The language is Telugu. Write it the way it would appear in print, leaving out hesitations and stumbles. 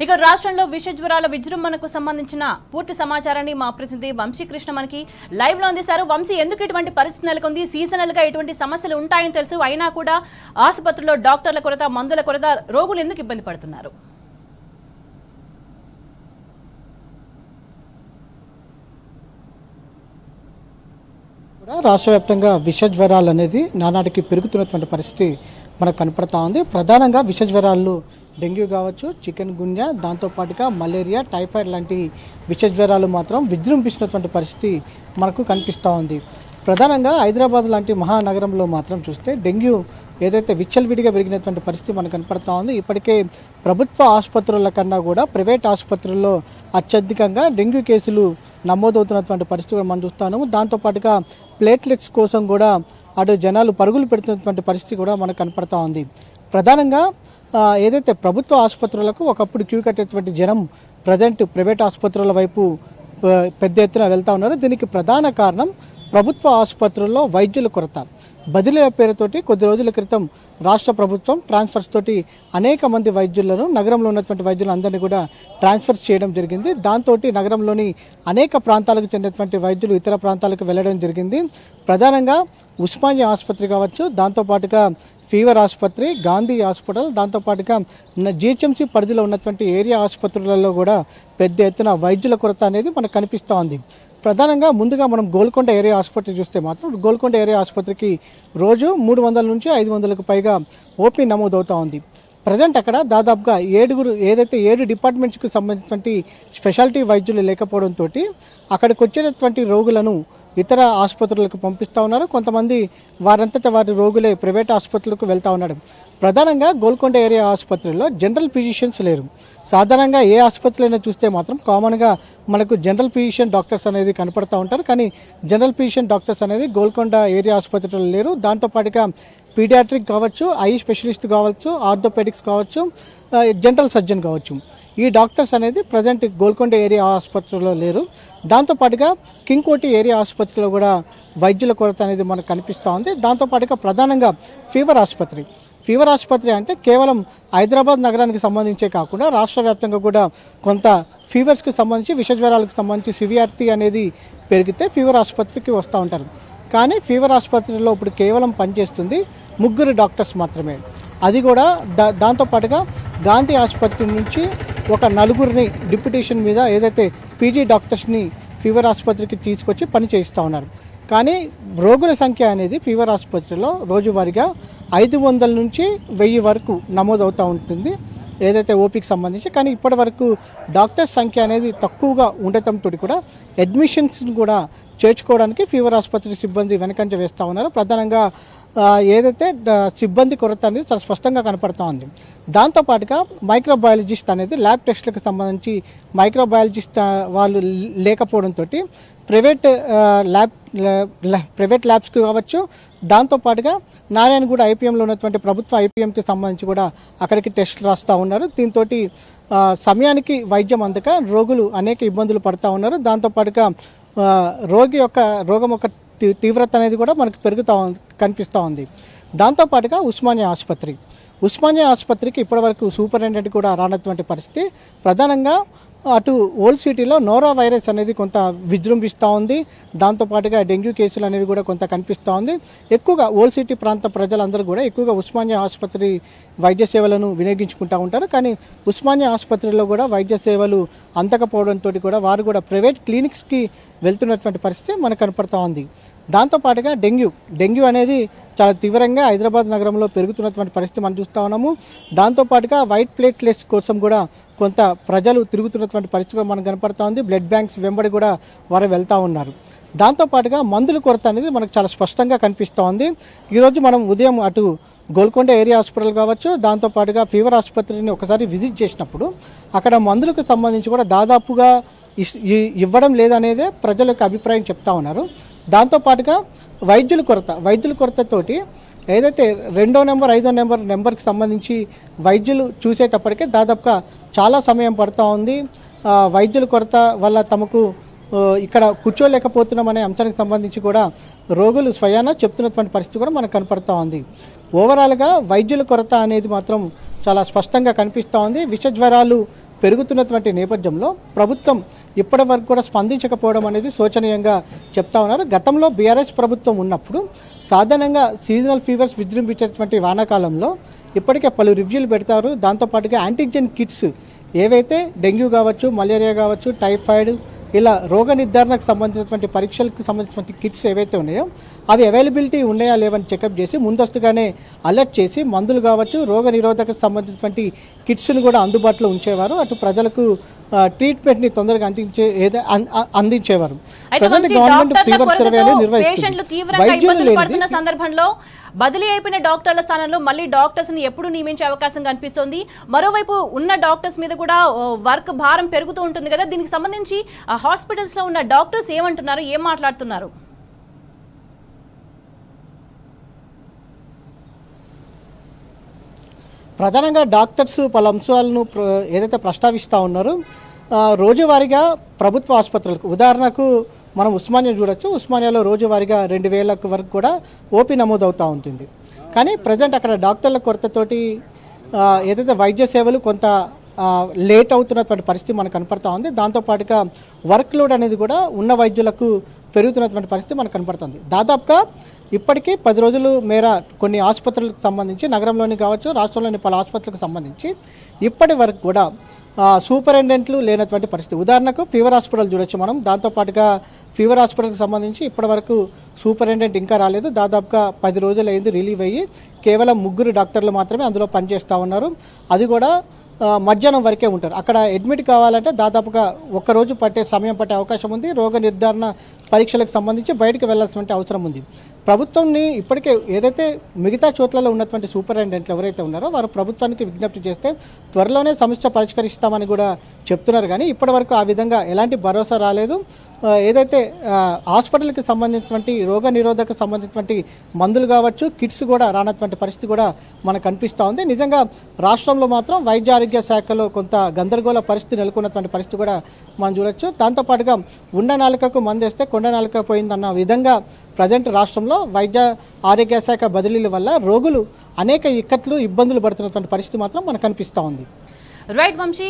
ఇక రాష్ట్రంలో విష జ్వరాల విజృంభణకు సంబంధించిన పూర్తి సమాచారాన్ని మా ప్రతినిధి వంశీకృష్ణ మనకి లైవ్ లో అందిస్తారు. వంశీ, ఎందుకు ఇటువంటి పరిస్థితి నెలకొంది? సీజనల్ గా ఇటువంటి సమస్యలు ఉంటాయని తెలుసు, అయినా కూడా ఆసుపత్రుల్లో డాక్టర్ల కొరత, మందుల కొరత, రోగులు ఎందుకు ఇబ్బంది పడుతున్నారు? రాష్ట్ర వ్యాప్తంగా విష జ్వరాలు అనేది నానాటికి పెరుగుతున్నటువంటి పరిస్థితి మనకు కనపడతా ఉంది. ప్రధానంగా విష జ్వరాలు డెంగ్యూ కావచ్చు, చికెన్ గున్యా, దాంతోపాటుగా మలేరియా, టైఫాయిడ్ లాంటి విష జ్వరాలు మాత్రం విజృంభిస్తున్నటువంటి పరిస్థితి మనకు కనిపిస్తూ ఉంది. ప్రధానంగా హైదరాబాద్ లాంటి మహానగరంలో మాత్రం చూస్తే డెంగ్యూ ఏదైతే విచ్చలవిడిగా పెరిగినటువంటి పరిస్థితి మనకు కనపడతా ఉంది. ఇప్పటికే ప్రభుత్వ ఆసుపత్రుల కన్నా కూడా ప్రైవేట్ ఆసుపత్రుల్లో అత్యధికంగా డెంగ్యూ కేసులు నమోదవుతున్నటువంటి పరిస్థితి కూడా మనం చూస్తాము. దాంతోపాటుగా ప్లేట్లెట్స్ కోసం కూడా అటు జనాలు పరుగులు పెడుతున్నటువంటి పరిస్థితి కూడా మనకు కనపడతా ఉంది. ప్రధానంగా ఏదైతే ప్రభుత్వ ఆసుపత్రులకు ఒకప్పుడు క్యూ కట్టేటువంటి జనం ప్రజెంట్ ప్రైవేట్ ఆసుపత్రుల వైపు పెద్ద ఎత్తున వెళ్తూ ఉన్నారు. దీనికి ప్రధాన కారణం ప్రభుత్వ ఆసుపత్రుల్లో వైద్యుల కొరత. బదిలీల పేరుతోటి కొద్ది రోజుల క్రితం రాష్ట్ర ప్రభుత్వం ట్రాన్స్ఫర్స్ తోటి అనేక మంది వైద్యులను, నగరంలో ఉన్నటువంటి వైద్యులందరినీ కూడా ట్రాన్స్ఫర్ చేయడం జరిగింది. దాంతో నగరంలోని అనేక ప్రాంతాలకు చెందినటువంటి వైద్యులు ఇతర ప్రాంతాలకు వెళ్ళడం జరిగింది. ప్రధానంగా ఉస్మానియా ఆసుపత్రి కావచ్చు, దాంతోపాటుగా ఫీవర్ ఆసుపత్రి, గాంధీ హాస్పిటల్, దాంతోపాటుగా జిహెచ్ఎంసీ పరిధిలో ఉన్నటువంటి ఏరియా ఆసుపత్రులలో కూడా పెద్ద ఎత్తున వైద్యుల కొరత అనేది మనకు కనిపిస్తూ ఉంది. ప్రధానంగా ముందుగా మనం గోల్కొండ ఏరియా ఆసుపత్రి చూస్తే మాత్రం గోల్కొండ ఏరియా ఆసుపత్రికి రోజు 300 నుంచి 500కు పైగా ఓపీ నమోదవుతూ ఉంది. ప్రజెంట్ అక్కడ దాదాపుగా 7 డిపార్ట్మెంట్స్కి సంబంధించినటువంటి స్పెషాలిటీ వైద్యులు లేకపోవడంతో అక్కడికి వచ్చేటటువంటి రోగులను ఇతర ఆసుపత్రులకు పంపిస్తూ ఉన్నారు. కొంతమంది వారంతటా వారి రోగులే ప్రైవేట్ ఆసుపత్రులకు వెళ్తూ ఉన్నారు. ప్రధానంగా గోల్కొండ ఏరియా ఆసుపత్రిలో జనరల్ ఫిజిషియన్స్ లేరు. సాధారణంగా ఏ ఆసుపత్రులైనా చూస్తే మాత్రం కామన్గా మనకు జనరల్ ఫిజిషియన్ డాక్టర్స్ అనేది కనపడుతూ ఉంటారు. కానీ జనరల్ ఫిజిషియన్ డాక్టర్స్ అనేది గోల్కొండ ఏరియా ఆసుపత్రిలో లేరు. దాంతోపాటుగా పీడియాట్రిక్ కావచ్చు, ఐ స్పెషలిస్ట్ కావచ్చు, ఆర్థోపెడిక్స్ కావచ్చు, జనరల్ సర్జన్ కావచ్చు, ఈ డాక్టర్స్ అనేది ప్రజెంట్ గోల్కొండ ఏరియా ఆసుపత్రిలో లేరు. దాంతోపాటుగా కింగ్ కోటి ఏరియా ఆసుపత్రిలో కూడా వైద్యుల కొరత అనేది మనకు కనిపిస్తూ ఉంది. దాంతోపాటుగా ప్రధానంగా ఫీవర్ ఆసుపత్రి అంటే కేవలం హైదరాబాద్ నగరానికి సంబంధించే కాకుండా రాష్ట్ర వ్యాప్తంగా కూడా కొంత ఫీవర్స్కి సంబంధించి, విష జ్వరాలకు సంబంధించి సివియారిటీ అనేది పెరిగితే ఫీవర్ ఆసుపత్రికి వస్తూ ఉంటారు. కానీ ఫీవర్ ఆసుపత్రిలో ఇప్పుడు కేవలం పనిచేస్తుంది 3 డాక్టర్స్ మాత్రమే. అది కూడా దాంతోపాటుగా గాంధీ ఆసుపత్రి నుంచి ఒక 4 డిప్యూటేషన్ మీద ఏదైతే పీజీ డాక్టర్స్ని ఫీవర్ ఆసుపత్రికి తీసుకొచ్చి పని చేయిస్తూ ఉన్నారు. కానీ రోగుల సంఖ్య అనేది ఫీవర్ ఆసుపత్రిలో రోజువారీగా 500 నుంచి 1000 వరకు నమోదవుతూ ఉంటుంది ఏదైతే ఓపీకి సంబంధించి. కానీ ఇప్పటి వరకు డాక్టర్స్ సంఖ్య అనేది తక్కువగా ఉండటంతో కూడా అడ్మిషన్స్ని కూడా చేర్చుకోవడానికి ఫీవర్ ఆసుపత్రి సిబ్బంది వెనకంజ వేస్తూ ఉన్నారు. ప్రధానంగా ఏదైతే సిబ్బంది కొరత అనేది చాలా స్పష్టంగా కనపడుతూ ఉంది. దాంతోపాటుగా మైక్రోబయాలజిస్ట్ అనేది ల్యాబ్ టెస్టులకు సంబంధించి మైక్రోబయాలజిస్ట్ వాళ్ళు లేకపోవడంతో ప్రైవేట్ ల్యాబ్స్కి కావచ్చు, దాంతోపాటుగా నారాయణగూడ ఐపీఎంలో ఉన్నటువంటి ప్రభుత్వ ఐపీఎంకి సంబంధించి కూడా అక్కడికి టెస్టులు రాస్తూ ఉన్నారు. దీంతో సమయానికి వైద్యం అందక రోగులు అనేక ఇబ్బందులు పడుతూ ఉన్నారు. దాంతోపాటుగా రోగం యొక్క తీవ్రత అనేది కూడా మనకు కనిపిస్తూ ఉంది. దాంతోపాటుగా ఉస్మానియా ఆసుపత్రికి ఇప్పటివరకు సూపరింటెండెంట్ కూడా రానటువంటి పరిస్థితి. ప్రధానంగా అటు ఓల్డ్ సిటీలో నోరా వైరస్ అనేది కొంత విజృంభిస్తూ ఉంది. దాంతోపాటుగా డెంగ్యూ కేసులు అనేవి కూడా కొంత కనిపిస్తూ ఉంది. ఎక్కువగా ఓల్డ్ సిటీ ప్రాంత ప్రజలందరూ కూడా ఎక్కువగా ఉస్మానియా ఆసుపత్రి వైద్య సేవలను వినియోగించుకుంటూ ఉంటారు. కానీ ఉస్మానియా ఆసుపత్రిలో కూడా వైద్య సేవలు అందకపోవడంతో కూడా వారు కూడా ప్రైవేట్ క్లినిక్స్కి వెళ్తున్నటువంటి పరిస్థితి మనకు కనపడుతూ ఉంది. దాంతోపాటుగా డెంగ్యూ అనేది చాలా తీవ్రంగా హైదరాబాద్ నగరంలో పెరుగుతున్నటువంటి పరిస్థితి మనం చూస్తూ ఉన్నాము. దాంతోపాటుగా వైట్ ప్లేట్లెట్స్ కోసం కూడా కొంత ప్రజలు తిరుగుతున్నటువంటి పరిస్థితి మనకు కనపడుతూ ఉంది. బ్లడ్ బ్యాంక్స్ వెంబడి కూడా వారు వెళ్తూ ఉన్నారు. దాంతోపాటుగా మందుల కొరత అనేది మనకు చాలా స్పష్టంగా కనిపిస్తూ ఉంది. ఈరోజు మనం ఉదయం అటు గోల్కొండ ఏరియా హాస్పిటల్ కావచ్చు, దాంతోపాటుగా ఫీవర్ ఆసుపత్రిని ఒకసారి విజిట్ చేసినప్పుడు అక్కడ మందులకు సంబంధించి కూడా దాదాపుగా ఇవ్వడం లేదనేదే ప్రజల యొక్క అభిప్రాయం చెప్తా ఉన్నారు. దాంతోపాటుగా వైద్యుల కొరతతోటి ఏదైతే 2వ నెంబర్ 5వ నెంబర్కి సంబంధించి వైద్యులు చూసేటప్పటికే దాదాపుగా చాలా సమయం పడుతూ ఉంది. వైద్యుల కొరత వల్ల తమకు ఇక్కడ కూర్చోలేకపోతున్నామనే అంశానికి సంబంధించి కూడా రోగులు స్వయానా చెప్తున్నటువంటి పరిస్థితి కూడా మనకు కనపడుతూ ఉంది. ఓవరాల్గా వైద్యుల కొరత అనేది మాత్రం చాలా స్పష్టంగా కనిపిస్తూ ఉంది. విష జ్వరాలు పెరుగుతున్నటువంటి నేపథ్యంలో ప్రభుత్వం ఇప్పటి వరకు కూడా స్పందించకపోవడం అనేది శోచనీయంగా చెప్తా ఉన్నారు. గతంలో బీఆర్ఎస్ ప్రభుత్వం ఉన్నప్పుడు సాధారణంగా సీజనల్ ఫీవర్స్ విజృంభించేటువంటి వానాకాలంలో ఇప్పటికే పలు రివ్యూలు పెడతారు. దాంతోపాటుగా యాంటీజెన్ కిట్స్ ఏవైతే డెంగ్యూ కావచ్చు, మలేరియా కావచ్చు, టైఫాయిడ్ ఇలా రోగ నిర్ధారణకు సంబంధించినటువంటి పరీక్షలకు సంబంధించినటువంటి కిట్స్ ఏవైతే ఉన్నాయో అవి అవైలబిలిటీ ఉన్నాయా లేవని చెకప్ చేసి ముందస్తుగానే అలర్ట్ చేసి మందులు కావచ్చు, రోగ నిరోధక సంబంధించినటువంటి కిట్స్ను కూడా అందుబాటులో ఉంచేవారు. అటు ప్రజలకు ట్రీట్మెంట్ని తొందరగా అందించేవారు. సందర్భంలో బదిలీ అయిపోయిన డాక్టర్ల స్థానంలో మళ్ళీ డాక్టర్స్ ని ఎప్పుడు నియమించే అవకాశం కనిపిస్తుంది. మరోవైపు ఉన్న డాక్టర్స్ మీద కూడా వర్క్ భారం పెరుగుతూ ఉంటుంది కదా, దీనికి సంబంధించి హాస్పిటల్స్ లో ఉన్న డాక్టర్స్ ఏమంటున్నారు, ఏం మాట్లాడుతున్నారు? ప్రధానంగా డాక్టర్స్ పలు అంశాలను ఏదైతే ప్రస్తావిస్తూ ఉన్నారో రోజువారీగా ప్రభుత్వ ఆసుపత్రులకు ఉదాహరణకు మనం ఉస్మానియా చూడొచ్చు. ఉస్మానియాలో రోజువారీగా 2000 వరకు కూడా ఓపీ నమోదవుతూ ఉంటుంది. కానీ ప్రజెంట్ అక్కడ డాక్టర్ల కొరతతోటి ఏదైతే వైద్య సేవలు కొంత లేట్ అవుతున్నటువంటి పరిస్థితి మనకు కనపడతా ఉంది. దాంతోపాటుగా వర్క్ లోడ్ అనేది కూడా ఉన్న వైద్యులకు పెరుగుతున్నటువంటి పరిస్థితి మనకు కనపడుతుంది. దాదాపుగా ఇప్పటికీ 10 రోజుల మేర కొన్ని ఆసుపత్రులకు సంబంధించి నగరంలోని కావచ్చు, రాష్ట్రంలోని పలు ఆసుపత్రులకు సంబంధించి ఇప్పటి వరకు కూడా సూపరింటెండెంట్లు లేనటువంటి పరిస్థితి. ఉదాహరణకు ఫీవర్ హాస్పిటల్ చూడొచ్చు మనం. దాంతోపాటుగా ఫీవర్ హాస్పిటల్కి సంబంధించి ఇప్పటి వరకు సూపరింటెండెంట్ ఇంకా రాలేదు. దాదాపుగా 10 రోజులు అయింది రిలీవ్ అయ్యి. కేవలం 3 డాక్టర్లు మాత్రమే అందులో పనిచేస్తూ ఉన్నారు. అది కూడా మధ్యాహ్నం వరకే ఉంటారు. అక్కడ అడ్మిట్ కావాలంటే దాదాపుగా 1 రోజు సమయం పట్టే అవకాశం ఉంది. రోగ నిర్ధారణ పరీక్షలకు సంబంధించి బయటకు వెళ్లాల్సిన అవసరం ఉంది. ప్రభుత్వాన్ని ఇప్పటికే ఏదైతే మిగతా చోట్లలో ఉన్నటువంటి సూపరింటెండెంట్లు ఎవరైతే ఉన్నారో వారు ప్రభుత్వానికి విజ్ఞప్తి చేస్తే త్వరలోనే సమస్య పరిష్కరిస్తామని కూడా చెప్తున్నారు. కానీ ఇప్పటివరకు ఆ విధంగా ఎలాంటి భరోసా రాలేదు. ఏదైతే హాస్పిటల్కి సంబంధించినటువంటి రోగ నిరోధక సంబంధించినటువంటి మందులు కావచ్చు, కిట్స్ కూడా రానటువంటి పరిస్థితి కూడా మనకు కనిపిస్తూ ఉంది. నిజంగా రాష్ట్రంలో మాత్రం వైద్య ఆరోగ్య శాఖలో కొంత గందరగోళ పరిస్థితి నెలకొన్నటువంటి పరిస్థితి కూడా మనం చూడొచ్చు. దాంతోపాటుగా ఉన్న నాలుకకు మందేస్తే కొండ నాలుక పోయిందన్న విధంగా ప్రజెంట్ రాష్ట్రంలో వైద్య ఆరోగ్య శాఖ బదిలీల వల్ల రోగులు అనేక ఇబ్బందులు పడుతున్నటువంటి పరిస్థితి మాత్రం మనకు కనిపిస్తూ ఉంది. రైట్ వంశీ.